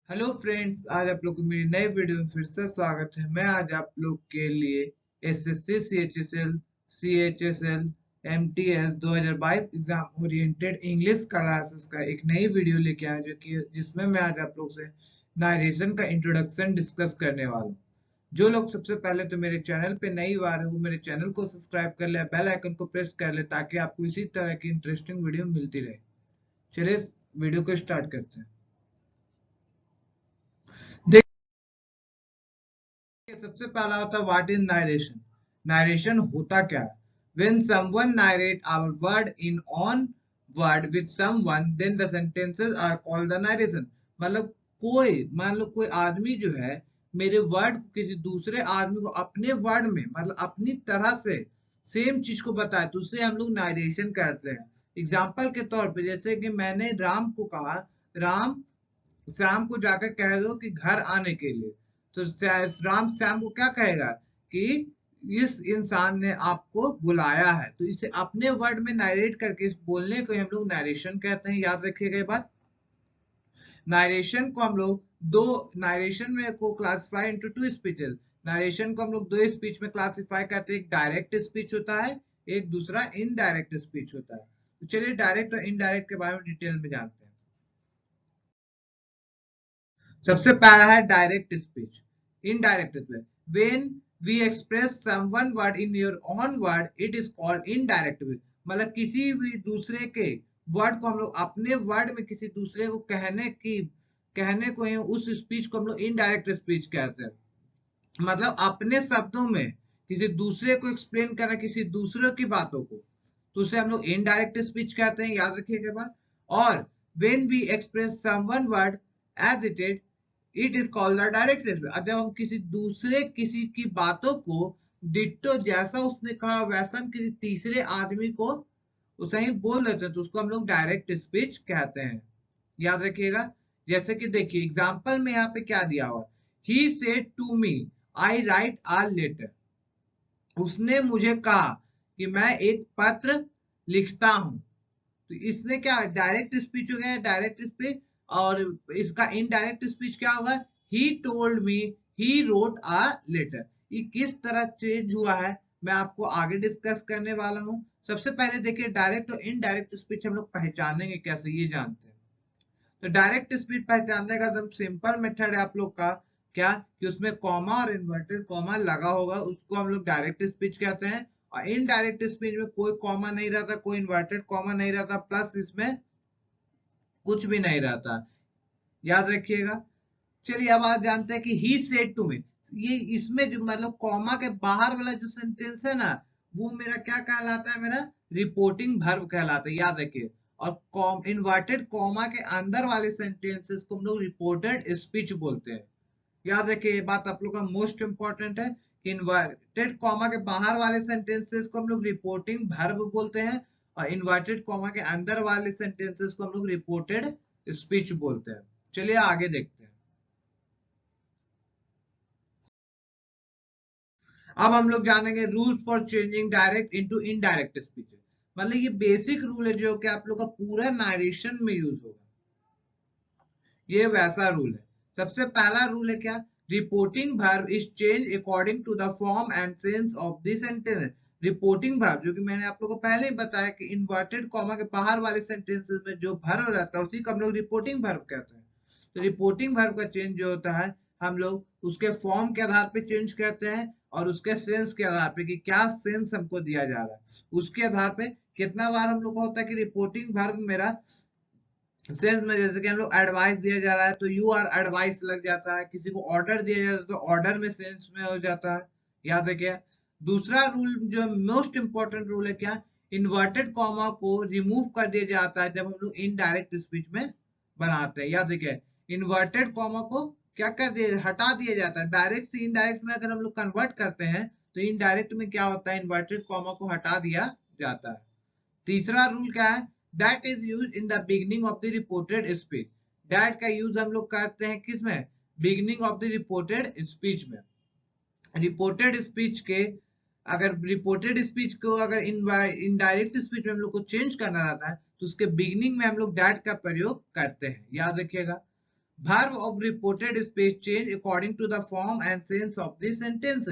Hello friends, आज आप लोग को मेरी नई वीडियो में फिर से स्वागत है। मैं आज आप लोग के लिए SSC CHSL CHSL MTS 2022 exam oriented English classes का एक नई वीडियो लेके आया जिसमें मैं आज आप लोग से नारेशन का इंट्रोडक्शन डिस्कस करने वाला हूँ। जो लोग सबसे पहले तो मेरे चैनल पे नई बार है वो मेरे चैनल को सब्सक्राइब कर ले, बेल आइकन को प्रेस कर ले ताकि आपको इसी तरह की इंटरेस्टिंग वीडियो मिलती रहे। चलिए वीडियो को स्टार्ट करते हैं। सबसे पहला होता है व्हाट इज नारेशन। नारेशन होता क्या है? When someone narrate a word in on word with someone then the sentences are called the narration। मतलब कोई मान लो कोई आदमी जो है मेरे वर्ड को किसी दूसरे आदमी को अपने वर्ड में मतलब अपनी तरह से सेम चीज को बताए तो उसे हम लोग नारेशन कहते हैं। एग्जाम्पल के तौर पे जैसे कि मैंने राम को कहा, राम श्याम को जाकर कह दो कि घर आने के लिए, तो राम श्याम को क्या कहेगा कि इस इंसान ने आपको बुलाया है। तो इसे अपने वर्ड में नरेट करके इस बोलने को हम लोग नरेशन कहते हैं। याद रखिएगा ये बात। नरेशन को हम लोग दो नरेशन में को classify into two speeches. Narration को हम लोग दो स्पीच में क्लासिफाई करते हैं। एक डायरेक्ट स्पीच होता है, एक दूसरा इनडायरेक्ट स्पीच होता है। तो चलिए डायरेक्ट और इनडायरेक्ट के बारे में डिटेल में जानते हैं। सबसे पहला है direct speech. Indirect speech, when we express someone word in your own word it is called indirect speech. मतलब किसी भी दूसरे के वर्ड को हम लोग अपने वर्ड में किसी दूसरे को कहने को ही उस स्पीच को हम लोग इनडायरेक्ट स्पीच कहते हैं। मतलब अपने शब्दों में किसी दूसरे को एक्सप्लेन करना किसी दूसरे की बातों को, तो उसे हम लोग इनडायरेक्ट स्पीच कहते हैं। याद रखिएगा बात। और when we express someone word as it is called the direct speech. जब हम किसी दूसरे किसी की बातों को डिट्टो जैसा उसने कहा वैसा हम किसी तीसरे आदमी को उसे ही बोल देते हैं तो उसको हम लोग डायरेक्ट स्पीच कहते हैं। याद रखिएगा। जैसे कि देखिए एग्जाम्पल में यहाँ पे क्या दिया हुआ, he said to me I write a letter. उसने मुझे कहा कि मैं एक पत्र लिखता हूं। तो इसने क्या डायरेक्ट स्पीच हो गया, डायरेक्ट स्पीच। और इसका इनडायरेक्ट स्पीच क्या होगा, he told me he wrote a letter. ये किस तरह चेंज हुआ है मैं आपको आगे डिस्कस करने वाला हूं। सबसे पहले देखिए डायरेक्ट और इनडायरेक्ट स्पीच हम लोग पहचानेंगे कैसे, ये जानते हैं। तो डायरेक्ट स्पीच पहचानने का एकदम सिंपल मेथड है आप लोग का क्या कि उसमें कॉमा और इन्वर्टेड कॉमा लगा होगा, उसको हम लोग डायरेक्ट स्पीच कहते हैं। और इनडायरेक्ट स्पीच में कोई कॉमा नहीं रहता, कोई इन्वर्टेड कॉमा नहीं रहता, प्लस इसमें कुछ भी नहीं रहता। याद रखिएगा। चलिए अब आज जानते हैं कि ही सेड टू मी। ये इसमें जो मतलब कॉमा के बाहर वाला जो सेंटेंस है ना वो मेरा क्या कहलाता है, मेरा रिपोर्टिंग वर्ब कहलाता है। याद रखिए। और इन्वर्टेड कॉमा के अंदर वाले सेंटेंसेस को हम लोग रिपोर्टेड स्पीच बोलते हैं। याद रखिए ये बात आप लोग का मोस्ट इंपॉर्टेंट है कि इन्वर्टेड कॉमा के बाहर वाले सेंटेंसेस को हम लोग रिपोर्टिंग वर्ब बोलते हैं और इन्वर्टेड कॉमा के अंदर वाले सेंटेंसेस को हम लोग रिपोर्टेड स्पीच बोलते हैं। चलिए आगे देखते हैं। अब हम लोग जानेंगे rules for changing direct into indirect speech. मतलब ये बेसिक रूल है जो कि आप लोग का पूरा नरेशन में यूज होगा। ये वैसा रूल है। सबसे पहला रूल है क्या, reporting verb is change according to the form and sense of the sentence. Reporting verb जो कि मैंने आप लोगों को पहले ही बताया कि इन्वर्टेड कॉमा के बाहर वाले सेंटेंसेस में जो वर्ब रहता है उसी को हम लोग रिपोर्टिंग वर्ब कहते हैं। तो रिपोर्टिंग वर्ब का चेंज जो होता है हम लोग उसके फॉर्म के आधार पे चेंज करते हैं और उसके सेंस के आधार पे कि क्या सेंस हमको दिया जा रहा है उसके आधार पे कितना बार हम लोग को होता है कि रिपोर्टिंग वर्ब मेरा सेंस में, जैसे कि हम लोग एडवाइस दिया जा रहा है तो यू आर एडवाइस लग जाता है, किसी को ऑर्डर दिया जाता है तो ऑर्डर में सेंस में हो जाता है। याद रखिए। दूसरा रूल जो मोस्ट इंपॉर्टेंट रूल है क्या, इन्वर्टेड कॉमा को रिमूव कर दिया जाता है जब हम लोग इनडायरेक्ट स्पीच में बनाते हैं। याद रखिए इन्वर्टेड कॉमा को क्या कर दिया, हटा दिया जाता है। डायरेक्ट से इनडायरेक्ट में अगर हम लोग कन्वर्ट करते हैं तो इनडायरेक्ट में क्या होता है, इन्वर्टेड कॉमा को हटा दिया जाता है। तीसरा रूल क्या है, that is use in the beginning of the reported speech. That का यूज हम लोग करते हैं किसमें, beginning of the reported speech में। रिपोर्टेड स्पीच के अगर रिपोर्टेड स्पीच को अगर इनडायरेक्ट स्पीच में हम लोग को चेंज करना रहता है तो उसके बिगनिंग में हम लोग दैट का प्रयोग करते हैं। याद रखिएगा। verb of reported speech change according to the form and sense of the sentence.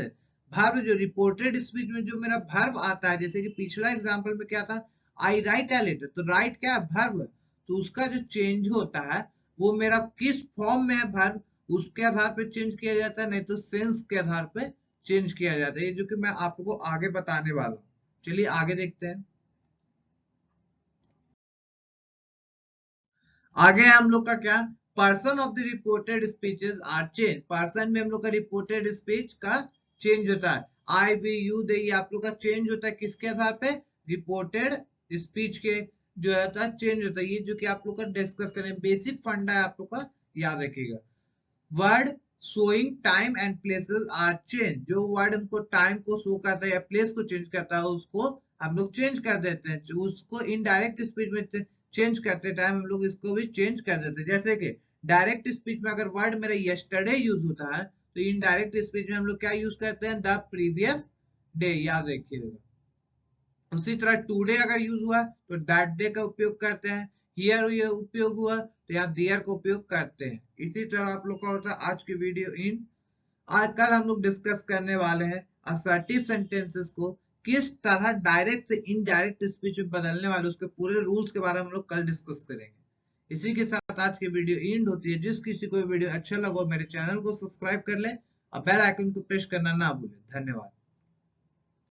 verb जो reported speech में जो मेरा verb आता है, जैसे कि पिछला एग्जांपल में क्या था, I write a letter, तो write क्या है, verb, तो उसका जो चेंज होता है वो मेरा किस फॉर्म में है verb, उसके आधार पे चेंज किया जाता है, नहीं तो सेंस के आधार पे चेंज किया जाता है, ये जो कि मैं आपको आगे बताने वाला हूँ। चलिए आगे देखते हैं। आगे हम लोग का क्या, person of the reported speeches are change. Person में हम लोग का रिपोर्टेड स्पीच का चेंज होता है, आई बी यू दे, ये आप लोग का चेंज होता है किसके आधार पे, रिपोर्टेड स्पीच के जो है चेंज होता है। ये जो कि आप लोग का डिस्कस करें, बेसिक फंडा है आप लोग का, याद रखिएगा। Word showing time and places are change, जो वर्ड हमको टाइम को शो करता है या प्लेस को चेंज करता है उसको हम लोग चेंज कर देते हैं, उसको इनडायरेक्ट स्पीच में चेंज करते टाइम हम लोग इसको भी चेंज कर देते हैं। जैसे कि डायरेक्ट स्पीच में अगर वर्ड मेरा यस्टरडे यूज होता है, तो इनडायरेक्ट स्पीच में हम लोग क्या यूज करते हैं, द प्रीवियस डे, याद रखिएगा। उसी तरह टुडे अगर यूज हुआ तो दैट डे का उपयोग करते हैं, हियर ये उपयोग हुआ तो यहाँ देयर का उपयोग करते हैं। इसी तरह आप लोग का होता है आज की वीडियो इन। आज कल हम लोग डिस्कस करने वाले हैं असर्टिव सेंटेंसेस को किस तरह डायरेक्ट से इनडायरेक्ट स्पीच में बदलने वाले, उसके पूरे रूल्स के बारे में हम लोग कल डिस्कस करेंगे। इसी के साथ आज की वीडियो एंड होती है। जिस किसी को वीडियो अच्छा लगा मेरे चैनल को सब्सक्राइब कर ले और बेल आइकन को प्रेस करना ना भूले। धन्यवाद।